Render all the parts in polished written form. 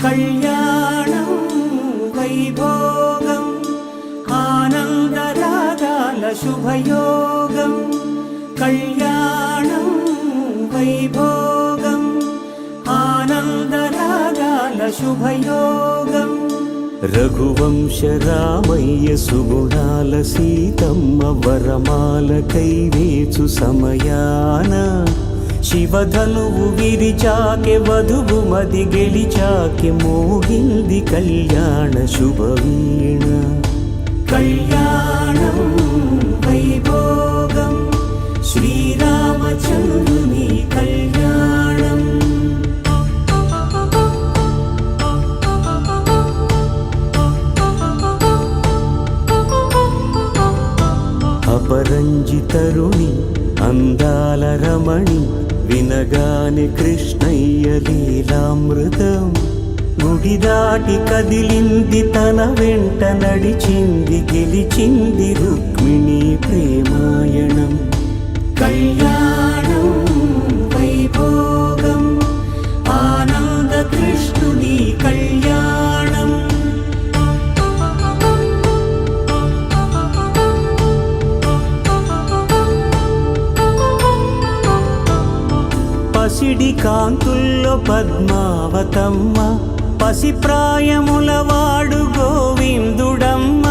కళ్యాణం వైభోగం ఆనందరాగాల శుభయోగం కళ్యాణం వైభోగం ఆనందరాగాల శుభయోగం రఘువంశ రామయ్య సుగుణాల సీతమ్మ వరమాల కైవేచు సమయాన శివధనువు విరిచాకె వధువు మది గెలిచాకె మోగింది కళ్యాణ శుభవీణ కళ్యాణం వైభోగం శ్రీరామచంద్రుని కళ్యాణం అపరంజితరుణి అందాల రమణి వినగానే కృష్ణయ్య లీలామృతం గుడి దాటి కదిలింది తన వెంట నడిచింది గెలిచింది రుక్మిణి ప్రేమాయణం కళ్యాణం వైభోగం ఆనంద కృష్ణుని కళ్యాణం పసిడి కాంతుల్లో పద్మావతమ్మ పసిప్రాయముల వాడు గోవిందుడమ్మ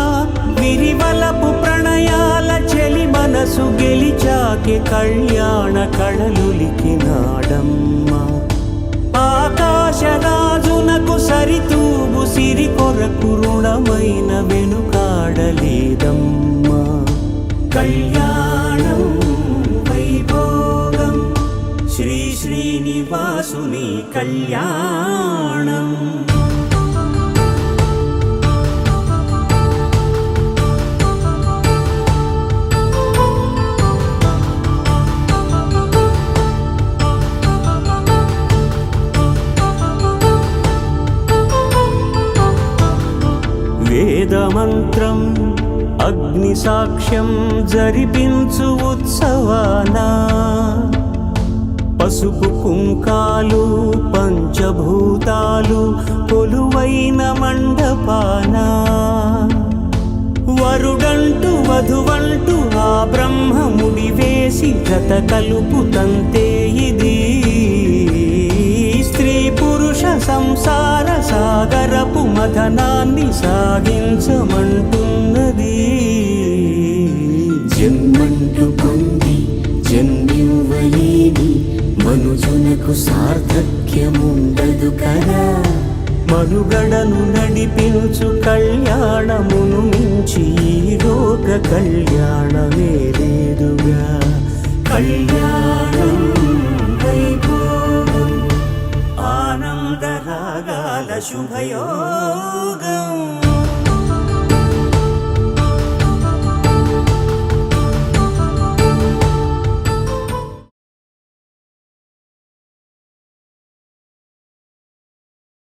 విరివలపు ప్రణయాల చెలి మనసు గెలిచాకె కళ్యాణ కళలులికినాడమ్మ ఆకాశరాజునకు సరితూబు సిరి కొరకు రుణమైన వెనుకాడలేదమ్మ కళ్యాణం వైభోగం శ్రీ శ్రీనివాసుని కళ్యాణం వేదమంత్రం అగ్ని సాక్ష్యం జరిపించు ఉత్సవానా పసుపు కుంకాలు పంచభూతాలు కొలువైన మండపాన వరుడంటూ వధువంటూ ఆ బ్రహ్మముడి వేసి జత కలుపుతంతే ఇది స్త్రీ పురుష సంసార సాగరపు మథనాన్ని సాగించమంటున్నది జన్మంటూ పొంది జన్మివ్వలేని మనుజునకు సార్థక్యముండదు కదా మనుగడను నడిపించు కళ్యాణమును మించి ఈ లోక కళ్యాణమే లేదుగా కళ్యాణం వైభోగం ఆనందరాగాల శుభయోగం